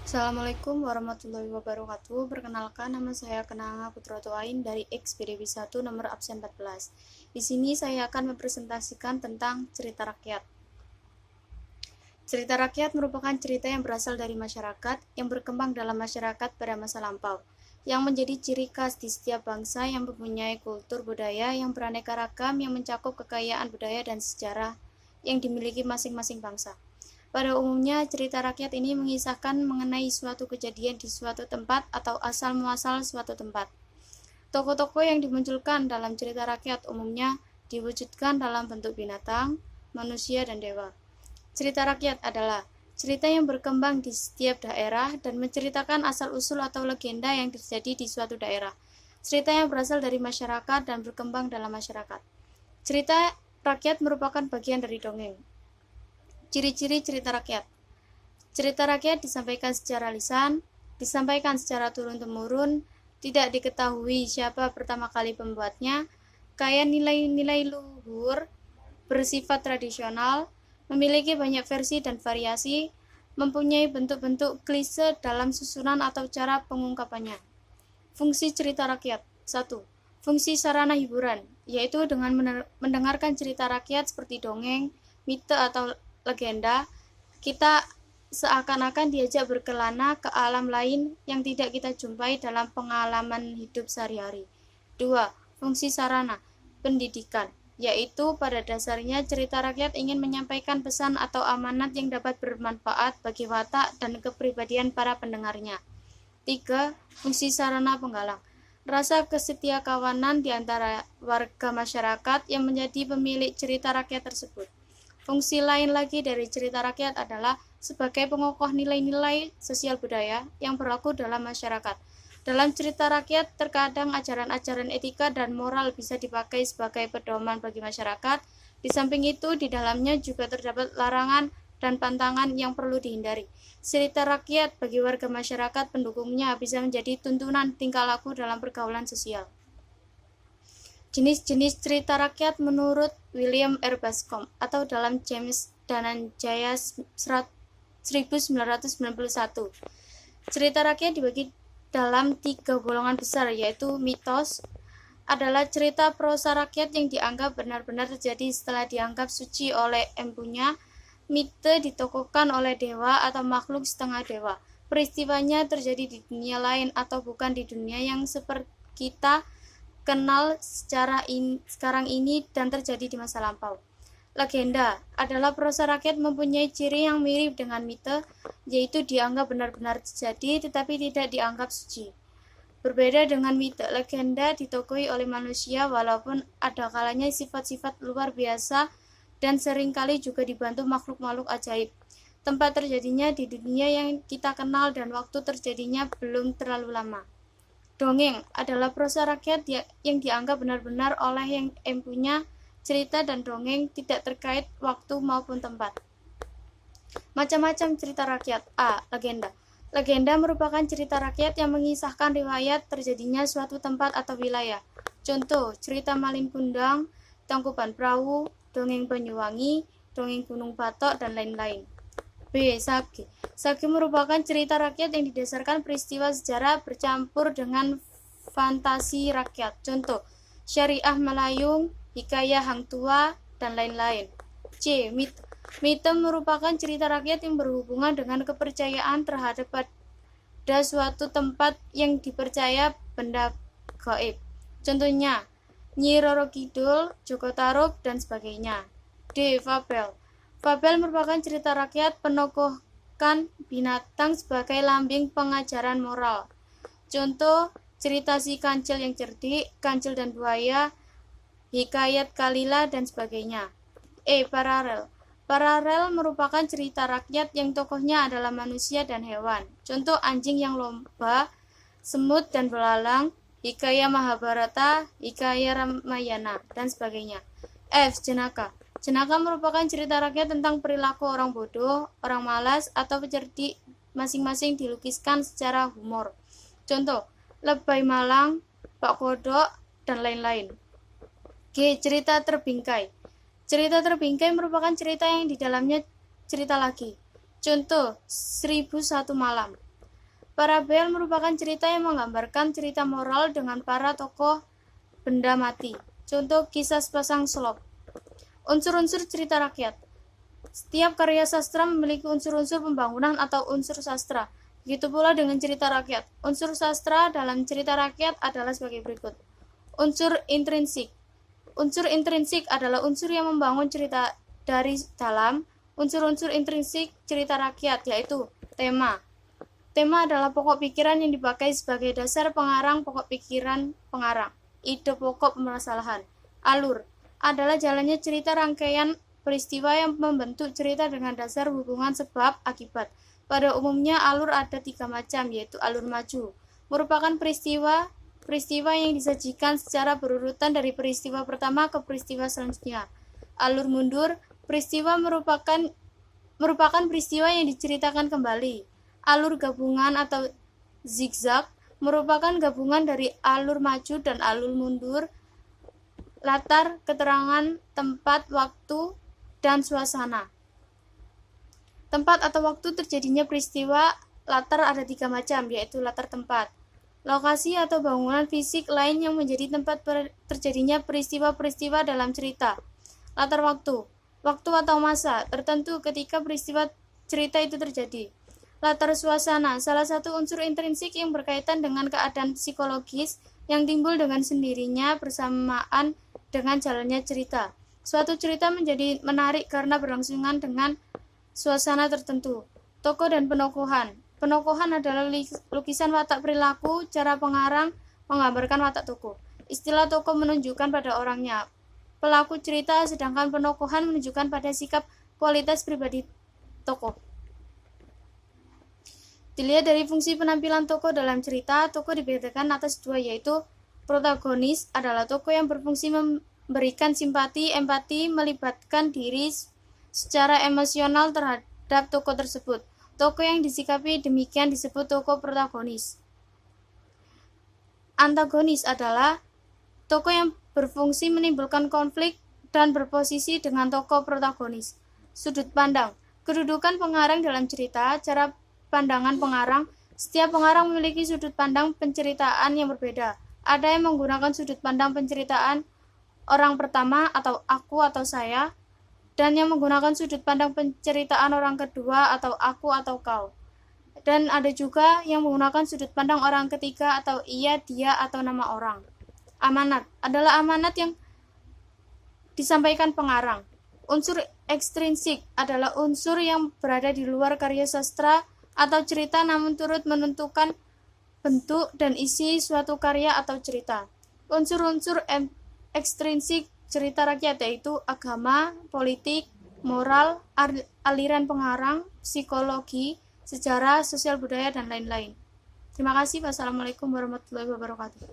Assalamualaikum warahmatullahi wabarakatuh. Perkenalkan, nama saya Kenanga Putroto Ain dari XPDB 1 nomor absen 14. Di sini saya akan mempresentasikan tentang cerita rakyat. Cerita rakyat merupakan cerita yang berasal dari masyarakat, yang berkembang dalam masyarakat pada masa lampau, yang menjadi ciri khas di setiap bangsa yang mempunyai kultur budaya yang beraneka ragam yang mencakup kekayaan budaya dan sejarah yang dimiliki masing-masing bangsa. Pada umumnya, cerita rakyat ini mengisahkan mengenai suatu kejadian di suatu tempat atau asal-muasal suatu tempat. Tokoh-tokoh yang dimunculkan dalam cerita rakyat umumnya diwujudkan dalam bentuk binatang, manusia, dan dewa. Cerita rakyat adalah cerita yang berkembang di setiap daerah dan menceritakan asal-usul atau legenda yang terjadi di suatu daerah. Cerita yang berasal dari masyarakat dan berkembang dalam masyarakat. Cerita rakyat merupakan bagian dari dongeng. Ciri-ciri cerita rakyat. Cerita rakyat disampaikan secara lisan, disampaikan secara turun-temurun, tidak diketahui siapa pertama kali pembuatnya, kaya nilai-nilai luhur, bersifat tradisional, memiliki banyak versi dan variasi, mempunyai bentuk-bentuk klise dalam susunan atau cara pengungkapannya. Fungsi cerita rakyat. 1. Fungsi sarana hiburan, yaitu dengan mendengarkan cerita rakyat seperti dongeng, mite atau legenda, kita seakan-akan diajak berkelana ke alam lain yang tidak kita jumpai dalam pengalaman hidup sehari-hari. 2. Fungsi sarana, pendidikan, yaitu pada dasarnya cerita rakyat ingin menyampaikan pesan atau amanat yang dapat bermanfaat bagi watak dan kepribadian para pendengarnya. 3. Fungsi sarana penggalang, rasa kesetiakawanan di antara warga masyarakat yang menjadi pemilik cerita rakyat tersebut. Fungsi lain lagi dari cerita rakyat adalah sebagai pengokoh nilai-nilai sosial budaya yang berlaku dalam masyarakat. Dalam cerita rakyat, terkadang ajaran-ajaran etika dan moral bisa dipakai sebagai pedoman bagi masyarakat. Di samping itu, di dalamnya juga terdapat larangan dan pantangan yang perlu dihindari. Cerita rakyat bagi warga masyarakat pendukungnya bisa menjadi tuntunan tingkah laku dalam pergaulan sosial. Jenis-jenis cerita rakyat menurut William R. Bascom atau dalam James Dhananjaya 1991. Cerita rakyat dibagi dalam 3 golongan besar, yaitu mitos adalah cerita prosa rakyat yang dianggap benar-benar terjadi setelah dianggap suci oleh empunya. Mite ditokohkan oleh dewa atau makhluk setengah dewa. Peristiwanya terjadi di dunia lain atau bukan di dunia yang seperti kita kenal sekarang ini dan terjadi di masa lampau. Legenda adalah prosa rakyat mempunyai ciri yang mirip dengan mite, yaitu dianggap benar-benar terjadi tetapi tidak dianggap suci. Berbeda dengan mite, legenda ditokohi oleh manusia walaupun ada kalanya sifat-sifat luar biasa dan seringkali juga dibantu makhluk-makhluk ajaib. Tempat terjadinya di dunia yang kita kenal dan waktu terjadinya belum terlalu lama. Dongeng adalah prosa rakyat yang dianggap benar-benar oleh yang empunya. Cerita dan dongeng tidak terkait waktu maupun tempat. Macam-macam cerita rakyat. A. Legenda. Legenda merupakan cerita rakyat yang mengisahkan riwayat terjadinya suatu tempat atau wilayah. Contoh, cerita Malin Kundang, Tangkuban Perahu, dongeng Banyuwangi, dongeng Gunung Batok, dan lain-lain. B. Sage. Sage merupakan cerita rakyat yang didasarkan peristiwa sejarah bercampur dengan fantasi rakyat. Contoh, Syariah Melayung, Hikayah Hang Tua, dan lain-lain. C. Mite. Mite merupakan cerita rakyat yang berhubungan dengan kepercayaan terhadap pada suatu tempat yang dipercaya benda gaib. Contohnya, Nyi Roro Kidul, Joko Tarub, dan sebagainya. D. Fabel. Fabel merupakan cerita rakyat penokohkan binatang sebagai lambing pengajaran moral. Contoh, cerita si kancil yang cerdik, kancil dan buaya, Hikayat Kalila, dan sebagainya. E. Paralel. Paralel merupakan cerita rakyat yang tokohnya adalah manusia dan hewan. Contoh, anjing yang lomba, semut dan belalang, Hikayat Mahabharata, Hikayat Ramayana, dan sebagainya. F. Jenaka. Jenaka merupakan cerita rakyat tentang perilaku orang bodoh, orang malas, atau cerdik masing-masing dilukiskan secara humor. Contoh, Lebay Malang, Pak Kodok, dan lain-lain. G. Cerita terbingkai. Cerita terbingkai merupakan cerita yang di dalamnya cerita lagi. Contoh, 1001 Malam. Parabel merupakan cerita yang menggambarkan cerita moral dengan para tokoh benda mati. Contoh kisah sepasang selop. Unsur-unsur cerita rakyat. Setiap karya sastra memiliki unsur-unsur pembangunan atau unsur sastra. Begitu pula dengan cerita rakyat. Unsur sastra dalam cerita rakyat adalah sebagai berikut. Unsur intrinsik. Unsur intrinsik adalah unsur yang membangun cerita dari dalam. Unsur-unsur intrinsik cerita rakyat yaitu tema. Tema adalah pokok pikiran yang dipakai sebagai dasar pengarang pokok pikiran pengarang. Ide pokok permasalahan. Alur adalah jalannya cerita rangkaian peristiwa yang membentuk cerita dengan dasar hubungan sebab akibat. Pada umumnya alur ada 3 macam, yaitu alur maju, merupakan peristiwa yang disajikan secara berurutan dari peristiwa pertama ke peristiwa selanjutnya. Alur mundur, peristiwa merupakan peristiwa yang diceritakan kembali. Alur gabungan atau zigzag merupakan gabungan dari alur maju dan alur mundur, latar, keterangan, tempat, waktu, dan suasana. Tempat atau waktu terjadinya peristiwa latar ada 3 macam, yaitu latar tempat, lokasi atau bangunan fisik lain yang menjadi tempat terjadinya peristiwa-peristiwa dalam cerita. Latar waktu atau masa tertentu ketika peristiwa cerita itu terjadi. Latar suasana, salah satu unsur intrinsik yang berkaitan dengan keadaan psikologis yang timbul dengan sendirinya bersamaan dengan jalannya cerita. Suatu cerita menjadi menarik karena berlangsungan dengan suasana tertentu. Tokoh dan penokohan. Penokohan adalah lukisan watak perilaku, cara pengarang menggambarkan watak tokoh. Istilah tokoh menunjukkan pada orangnya, pelaku cerita, sedangkan penokohan menunjukkan pada sikap kualitas pribadi tokoh. Dilihat dari fungsi penampilan tokoh dalam cerita, tokoh dibedakan atas 2, yaitu protagonis adalah tokoh yang berfungsi memberikan simpati, empati, melibatkan diri secara emosional terhadap tokoh tersebut. Tokoh yang disikapi demikian disebut tokoh protagonis. Antagonis adalah tokoh yang berfungsi menimbulkan konflik dan berposisi dengan tokoh protagonis. Sudut pandang. Kedudukan pengarang dalam cerita, cara pandangan pengarang. Setiap pengarang memiliki sudut pandang penceritaan yang berbeda. Ada yang menggunakan sudut pandang penceritaan orang pertama atau aku atau saya, dan yang menggunakan sudut pandang penceritaan orang kedua atau aku atau kau. Dan ada juga yang menggunakan sudut pandang orang ketiga atau ia, dia, atau nama orang. Amanat adalah amanat yang disampaikan pengarang. Unsur ekstrinsik adalah unsur yang berada di luar karya sastra atau cerita namun turut menentukan bentuk dan isi suatu karya atau cerita. Unsur-unsur ekstrinsik cerita rakyat yaitu agama, politik, moral, aliran pengarang, psikologi, sejarah, sosial budaya, dan lain-lain. Terima kasih. Wassalamualaikum warahmatullahi wabarakatuh.